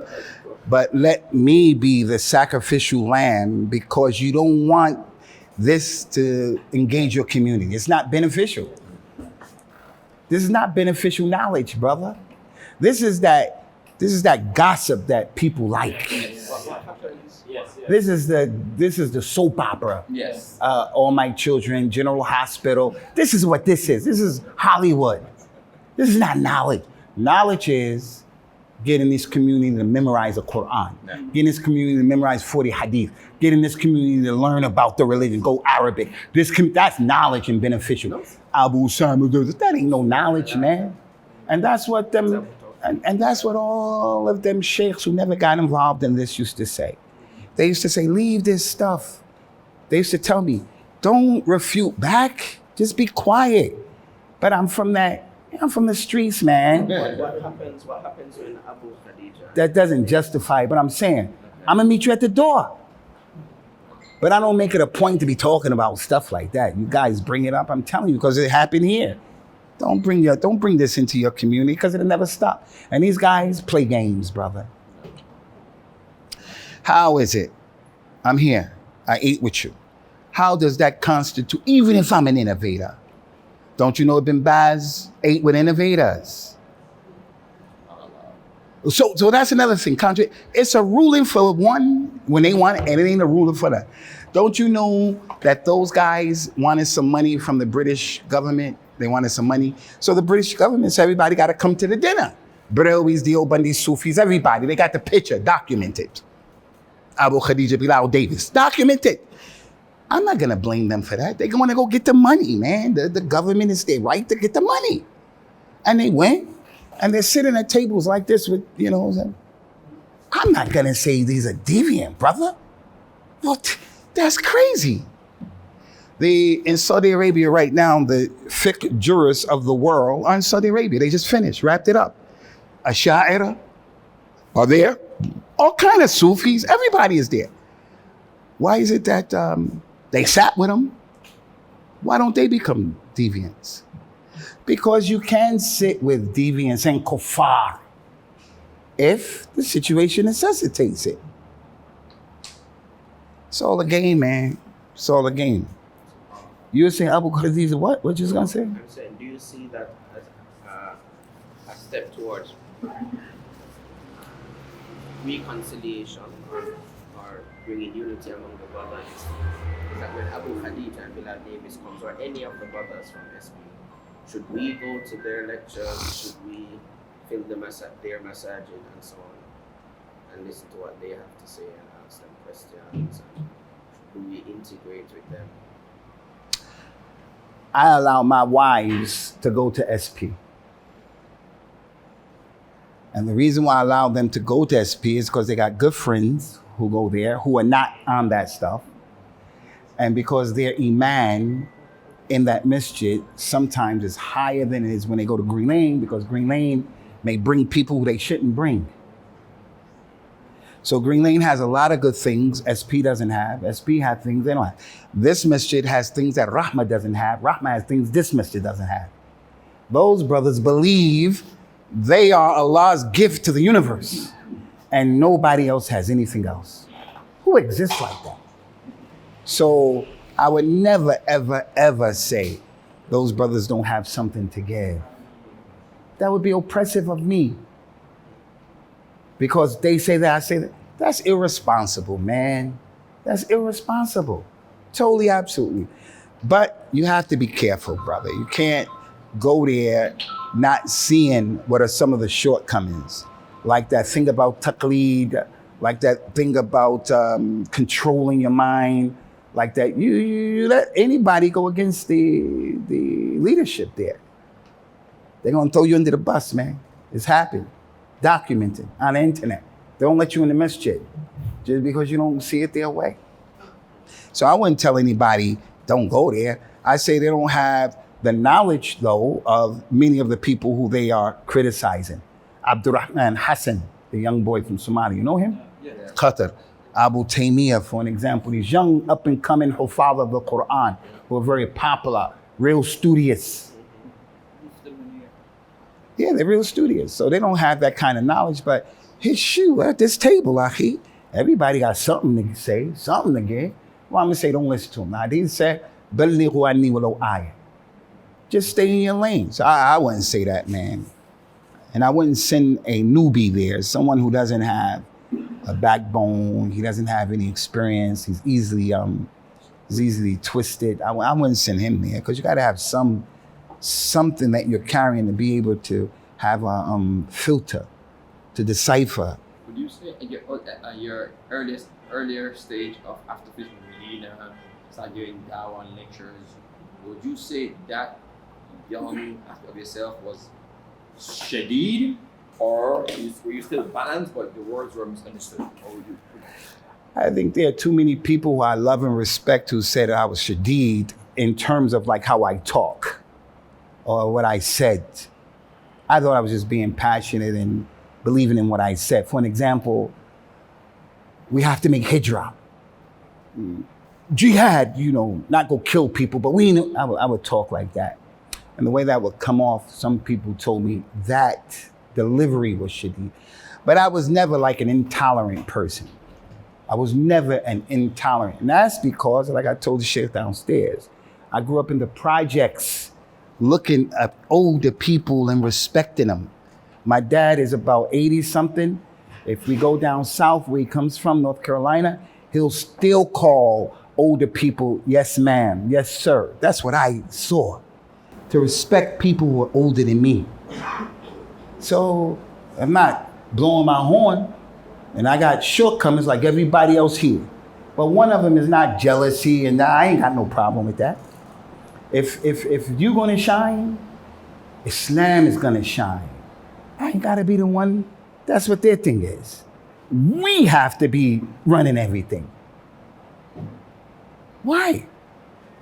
but let me be the sacrificial lamb, because you don't want this to engage your community. It's not beneficial. This is not beneficial knowledge, brother. This is that gossip that people like. Yes. This is the soap opera. Yes. All My Children, General Hospital. This is what this is. This is Hollywood. This is not knowledge. Knowledge is getting this community to memorize the Quran, getting this community to memorize 40 hadith, getting this community to learn about the religion, go Arabic. That's knowledge and beneficial. Abu Usamah, that ain't no knowledge, man. And that's what them, and that's what all of them sheikhs who never got involved in this used to say. They used to say, leave this stuff. They used to tell me, don't refute back, just be quiet. But I'm from the streets, man. What happens when Abu Khadija? That doesn't justify it, but I'm saying, I'm gonna meet you at the door. But I don't make it a point to be talking about stuff like that. You guys bring it up, I'm telling you, because it happened here. Don't bring this into your community, because it'll never stop. And these guys play games, brother. How is it? I'm here. I ate with you. How does that constitute, even if I'm an innovator? Don't you know Ibn Baz ate with innovators? So that's another thing. It's a ruling for one when they want it, and it ain't a ruling for that. Don't you know that those guys wanted some money from the British government? They wanted some money. So the British government said everybody got to come to the dinner. Brelwis, Deobandis, Sufis, everybody. They got the picture documented. Abu Khadija Bilal Davis, documented. I'm not going to blame them for that. They're going to go get the money, man. The government is their right to get the money. And they went, and they're sitting at tables like this with, I'm not going to say these are deviant, brother. What? That's crazy. In Saudi Arabia right now, the fiqh jurists of the world are in Saudi Arabia. They just finished, wrapped it up. Asha'ira are there. All kind of Sufis. Everybody is there. Why is it that they sat with them? Why don't they become deviants? Because you can sit with deviants and kuffar if the situation necessitates it. It's all a game, man. It's all a game. You were saying Abu Khadija, what? What you was gonna say? I'm saying, do you see that as a step towards reconciliation or bringing unity among the brothers? Is that when Abu Khadija and Bilal Davis comes, or any of the brothers from SP, should we go to their lectures? Should we film them their masajid and so on, and listen to what they have to say and ask them questions? And do we integrate with them? I allow my wives to go to SP. And the reason why I allow them to go to SP is because they got good friends who go there who are not on that stuff. And because their iman in that masjid sometimes is higher than it is when they go to Green Lane, because Green Lane may bring people who they shouldn't bring. So Green Lane has a lot of good things SP doesn't have. SP has things they don't have. This masjid has things that Rahma doesn't have. Rahma has things this masjid doesn't have. Those brothers believe they are Allah's gift to the universe, and nobody else has anything else. Who exists like that? So I would never, ever, ever say those brothers don't have something to give. That would be oppressive of me. Because they say that, I say that. That's irresponsible, man. That's irresponsible. Totally, absolutely. But you have to be careful, brother. You can't go there not seeing what are some of the shortcomings. Like that thing about taqleed, like that thing about controlling your mind, like that. You let anybody go against the leadership there. They're gonna throw you under the bus, man. It's happened. Documented on the internet. They don't let you in the masjid just because you don't see it their way. So I wouldn't tell anybody, don't go there. I say they don't have the knowledge, though, of many of the people who they are criticizing. Abdurrahman Hassan, the young boy from Somalia, you know him? Yeah. Qatar. Abu Taymiyyah, for an example, these young up-and-coming Hufaz of the Quran who are very popular, real studious. Yeah, they're real studious. So they don't have that kind of knowledge, but his shoe at this table, Ahi, everybody got something to say, something to give. Well, I'm gonna say, don't listen to him. Now, he said, "Balighu anni walau ayah." Just stay in your lane. So I wouldn't say that, man. And I wouldn't send a newbie there, someone who doesn't have a backbone, he doesn't have any experience, he's easily twisted. I wouldn't send him there, because you gotta have something that you're carrying to be able to have a filter, to decipher. Would you say at your earlier stage of after finishing Medina, start doing dawah and lectures, would you say that young aspect of yourself was shadid, or were you still balanced but the words were misunderstood? Or would you? I think there are too many people who I love and respect who said I was shadid in terms of like how I talk or what I said. I thought I was just being passionate and believing in what I said. For an example, we have to make hijrah. Jihad, not go kill people, but I would talk like that. And the way that would come off, some people told me that delivery was shadid. But I was never like an intolerant person. I was never an intolerant. And that's because, like I told the sheikh downstairs, I grew up in the projects looking at older people and respecting them. My dad is about 80 something. If we go down south where he comes from, North Carolina, he'll still call older people, yes ma'am, yes sir. That's what I saw. To respect people who are older than me. So I'm not blowing my horn, and I got shortcomings like everybody else here. But one of them is not jealousy, and I ain't got no problem with that. If you're gonna shine, Islam is gonna shine. I ain't gotta be the one. That's what their thing is. We have to be running everything. Why?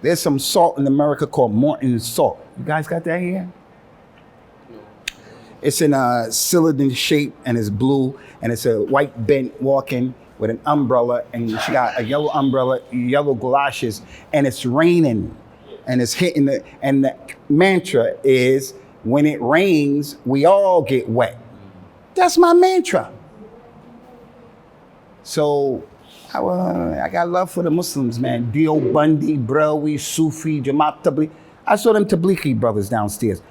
There's some salt in America called Morton salt. You guys got that here? It's in a cylinder shape and it's blue and it's a white bent walking with an umbrella and she got a yellow umbrella, yellow galoshes, and it's raining and it's hitting and the mantra is, when it rains, we all get wet. That's my mantra. So I got love for the Muslims, man. Dio Bundy, Brawi, Sufi, Jamaat Tabligh. I saw them Tablighi brothers downstairs.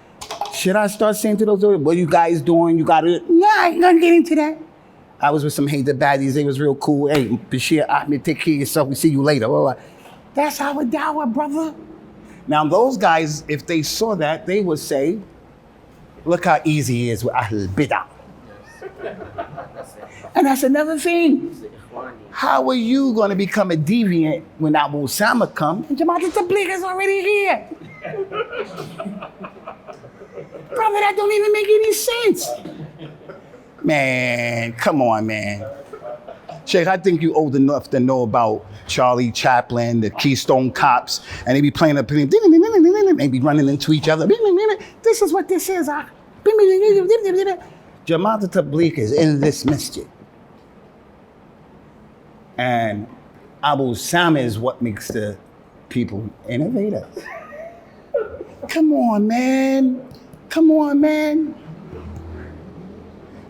Should I start saying to those, what you guys doing? You got it? Nah, I ain't gonna get into that. I was with some hater baddies. They was real cool. Hey, Bashir, Ahmed, take care of yourself. We see you later. That's our dawah, brother. Now, those guys, if they saw that, they would say, look how easy he is with Ahl Bid'ah. And that's another thing. How are you going to become a deviant when Abu Usamah comes and Jamaat al-Tabligh is already here? Brother, that don't even make any sense. Man, come on, man. Sheikh, I think you old enough to know about Charlie Chaplin, the Keystone Cops, and they be playing up, they be running into each other. This is what this is. Jamaat al-Tabligh is in this masjid. And Abu Usamah is what makes the people innovators. Come on, man. Come on, man.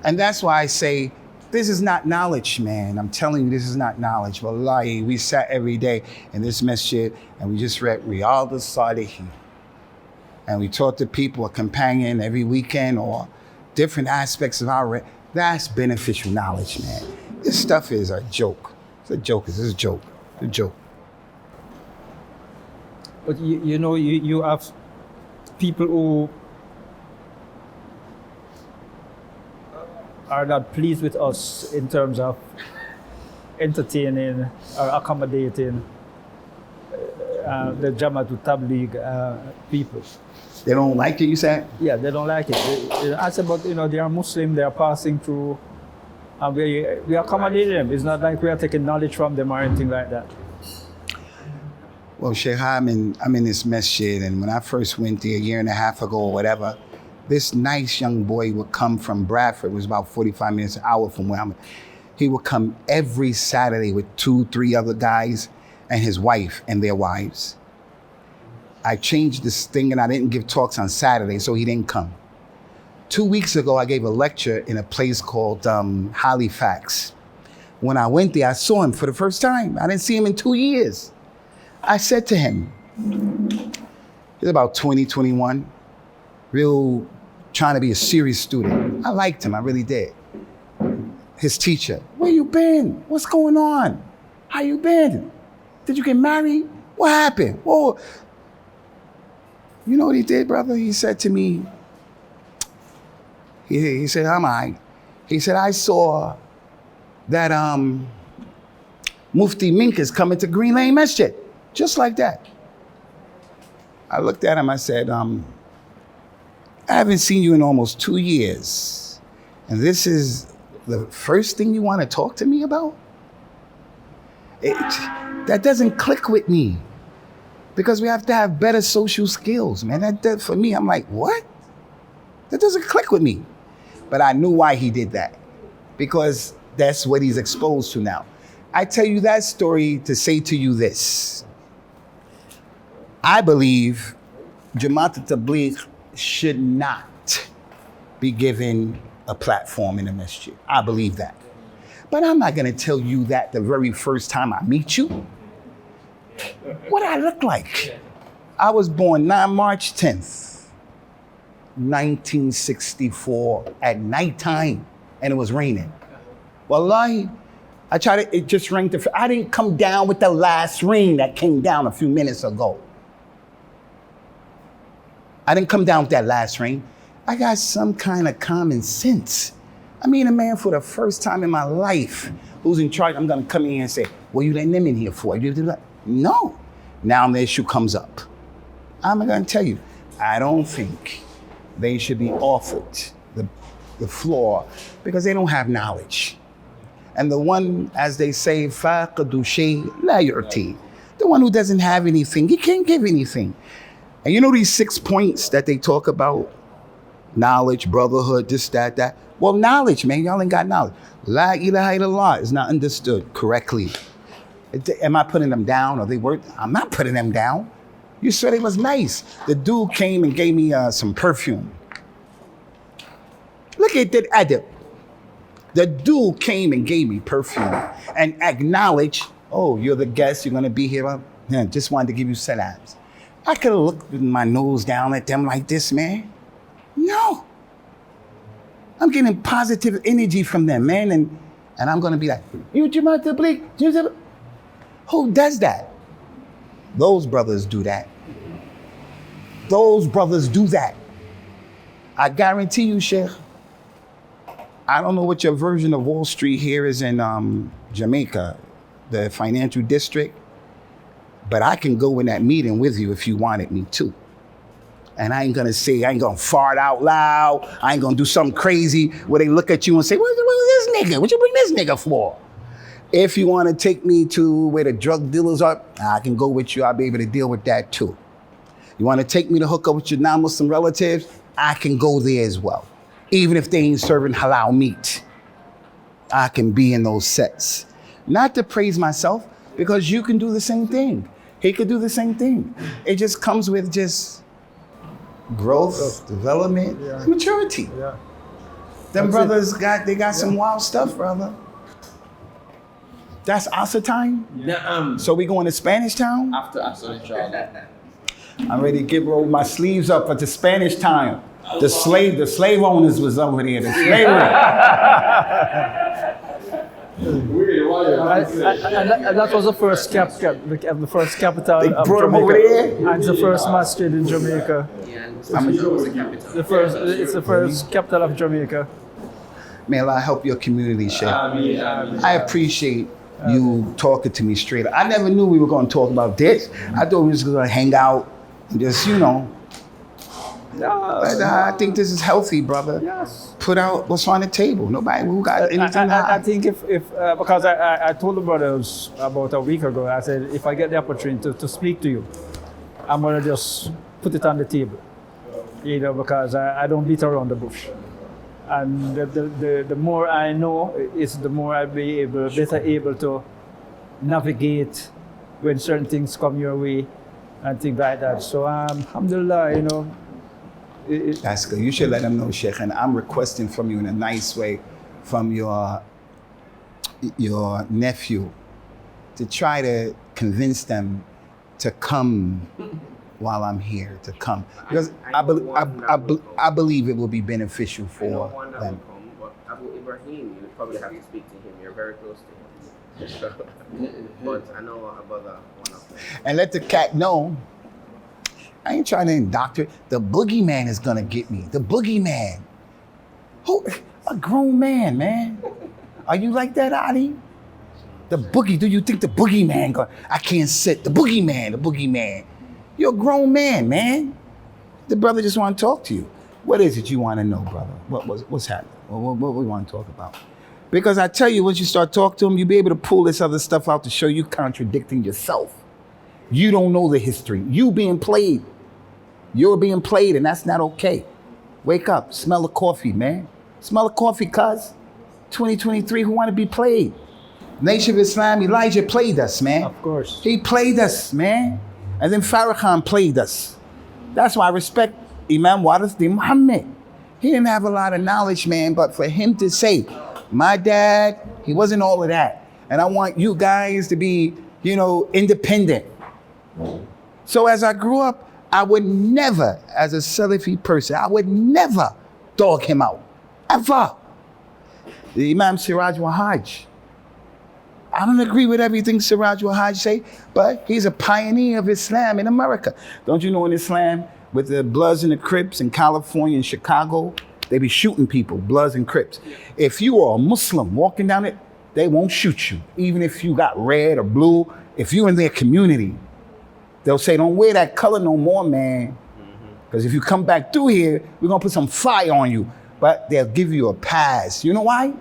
And that's why I say, this is not knowledge, man. I'm telling you, this is not knowledge. Wallahi, we sat every day in this masjid and we just read Riyadh al-Salihin. And we taught the people a companion every weekend or different aspects of our, that's beneficial knowledge, man. This stuff is a joke. It's a joke, it's a joke, it's a joke. But you know, you have people who are not pleased with us in terms of entertaining or accommodating the Jamaat al-Tabligh people. They don't like it, you said? Yeah, they don't like it. I said, but you know, they are Muslim, they are passing through, and we accommodate them. It's not like we are taking knowledge from them or anything like that. Well, Sheikh, I'm in this masjid, and when I first went there a year and a half ago or whatever, this nice young boy would come from Bradford. It was about 45 minutes, an hour from where I'm at. He would come every Saturday with 2-3 other guys and his wife and their wives. I changed this thing and I didn't give talks on Saturday, so he didn't come. 2 weeks ago, I gave a lecture in a place called Halifax. When I went there, I saw him for the first time. I didn't see him in 2 years. I said to him, he's about 20, 21, real trying to be a serious student. I liked him, I really did. His teacher, where you been? What's going on? How you been? Did you get married? What happened? Whoa. You know what he did, brother? He said to me, he said, how am I? He said, I saw that Mufti Mink is coming to Green Lane Masjid. Just like that. I looked at him, I said, I haven't seen you in almost 2 years. And this is the first thing you want to talk to me about? That doesn't click with me. Because we have to have better social skills, man. That for me, I'm like, what? That doesn't click with me. But I knew why he did that. Because that's what he's exposed to now. I tell you that story to say to you this. I believe Jamaat al-Tabligh should not be given a platform in the masjid. I believe that. But I'm not going to tell you that the very first time I meet you. What do I look like? I was born March 10th, 1964 at nighttime, and it was raining. Wallahi, it just rained. I didn't come down with the last rain that came down a few minutes ago. I didn't come down with that last rain. I got some kind of common sense. I mean, a man for the first time in my life who's in charge, I'm gonna come in here and say, what are you letting them in here for? No. Now the issue comes up. I'm gonna tell you, I don't think they should be offered the floor because they don't have knowledge. And the one, as they say, فَاقِدُ شَيْءٍ لَا يُعْتِي. The one who doesn't have anything, he can't give anything. And you know these 6 points that they talk about? Knowledge, brotherhood, this, that, that. Well, knowledge, man, y'all ain't got knowledge. La ilaha illallah is not understood correctly. Am I putting them down? Or they were? I'm not putting them down. You said it was nice. The dude came and gave me some perfume. Look at that adab. The dude came and gave me perfume and acknowledged, oh, you're the guest, you're gonna be here. Yeah, just wanted to give you salams. I could have looked with my nose down at them like this, man. No. I'm getting positive energy from them, man, and I'm gonna be like, you Jamaat Tabligh? Who does that? Those brothers do that. Those brothers do that. I guarantee you, Sheikh, I don't know what your version of Wall Street here is in Jamaica, the financial district, but I can go in that meeting with you if you wanted me to. And I ain't gonna fart out loud. I ain't gonna do something crazy where they look at you and say, what's this nigga? What you bring this nigga for? If you wanna take me to where the drug dealers are, I can go with you. I'll be able to deal with that too. You wanna take me to hook up with your non-Muslim relatives? I can go there as well. Even if they ain't serving halal meat, I can be in those sets. Not to praise myself, because you can do the same thing. He could do the same thing. It just comes with just growth, development, maturity. Yeah. Them brothers got some wild stuff, brother. That's Asa time? Yeah, So we going to Spanish town? after inshallah. I'm ready to roll my sleeves up for the Spanish time. The slave owners was over there. The slave And that was the first the first capital They of brought him Jamaica. over there? And it's the first masjid in Jamaica. Yeah, and it's the capital. It's the first capital of Jamaica. May Allah help your community, Sheikh. I appreciate you talking to me straight up. I never knew we were going to talk about this. I thought we were just going to hang out and just, But I think this is healthy, brother. Yes. Put out what's on the table. Nobody who got anything to I hide. think if because I told the brothers about a week ago, I said, if I get the opportunity to speak to you, I'm going to just put it on the table. Because I don't beat around the bush. And the more I know, it's the more I'll be better able to navigate when certain things come your way and things like that. So alhamdulillah, That's good. You should let them know, Sheikh. And I'm requesting from you in a nice way, from your nephew, to try to convince them to come while I'm here, to come. Because I believe it will be beneficial I know for one that them. will come, but Abu Ibrahim, you would probably have to speak to him. You're very close to him. But I know one of them. And let the cat know, I ain't trying to indoctrinate. The boogeyman is gonna get me. The boogeyman. Who? A grown man. Are you like that, Ali? The boogie, do you think the boogeyman I can't sit. The boogeyman. You're a grown man. The brother just want to talk to you. What is it you want to know, brother? What's happening? What we want to talk about? Because I tell you, once you start talking to him, you'll be able to pull this other stuff out to show you contradicting yourself. You don't know the history. You're being played, and that's not okay. Wake up, smell the coffee, man. Smell the coffee, cuz. 2023, who want to be played? Nation of Islam, Elijah played us, man. of course. He played us, man. And then Farrakhan played us. That's why I respect Imam Muhammad. He didn't have a lot of knowledge, man, but for him to say, my dad, he wasn't all of that. And I want you guys to be, independent. So as I grew up, I would never, as a Salafi person, I would never dog him out, ever. The Imam Siraj Wahaj. I don't agree with everything Siraj Wahaj say, but he's a pioneer of Islam in America. Don't you know in Islam, with the Bloods and the Crips in California and Chicago, they be shooting people, Bloods and Crips. If you are a Muslim walking down it, they won't shoot you. Even if you got red or blue, if you're in their community, they'll say, don't wear that color no more, man. Because if you come back through here, we're gonna put some fire on you. But they'll give you a pass. You know why?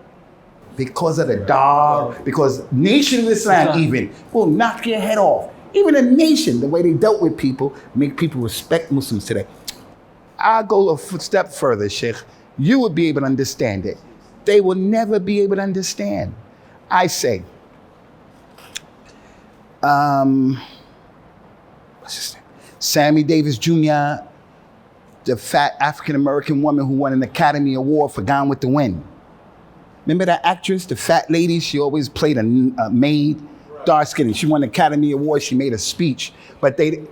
Because of the dog, because Nation of Islam even will knock your head off. Even a nation, the way they dealt with people, make people respect Muslims today. I'll go a step further, Sheikh. You would be able to understand it. They will never be able to understand. I say, what's his name? Sammy Davis Jr., the fat African-American woman who won an Academy Award for Gone with the Wind. Remember that actress, the fat lady? She always played a maid, dark skin. She won an Academy Award. She made a speech, but they...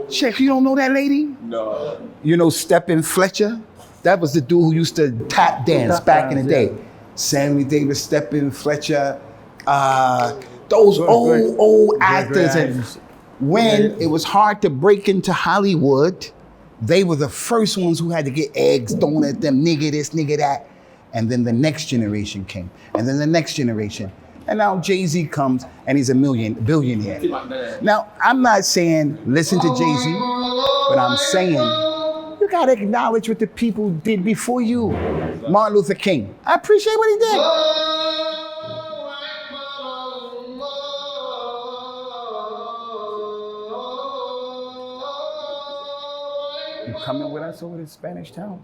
Sheikh, you don't know that lady? No. You know Stephen Fletcher? That was the dude who used to tap dance back in the day. Sammy Davis, Stephen Fletcher, those old actors. And when it was hard to break into Hollywood, they were the first ones who had to get eggs thrown at them, nigga this, nigga that. And then the next generation came. And then the next generation. And now Jay-Z comes and he's a billionaire. Now, I'm not saying listen to Jay-Z, but I'm saying you gotta acknowledge what the people did before you. Martin Luther King, I appreciate what he did. You coming with us over to Spanish Town?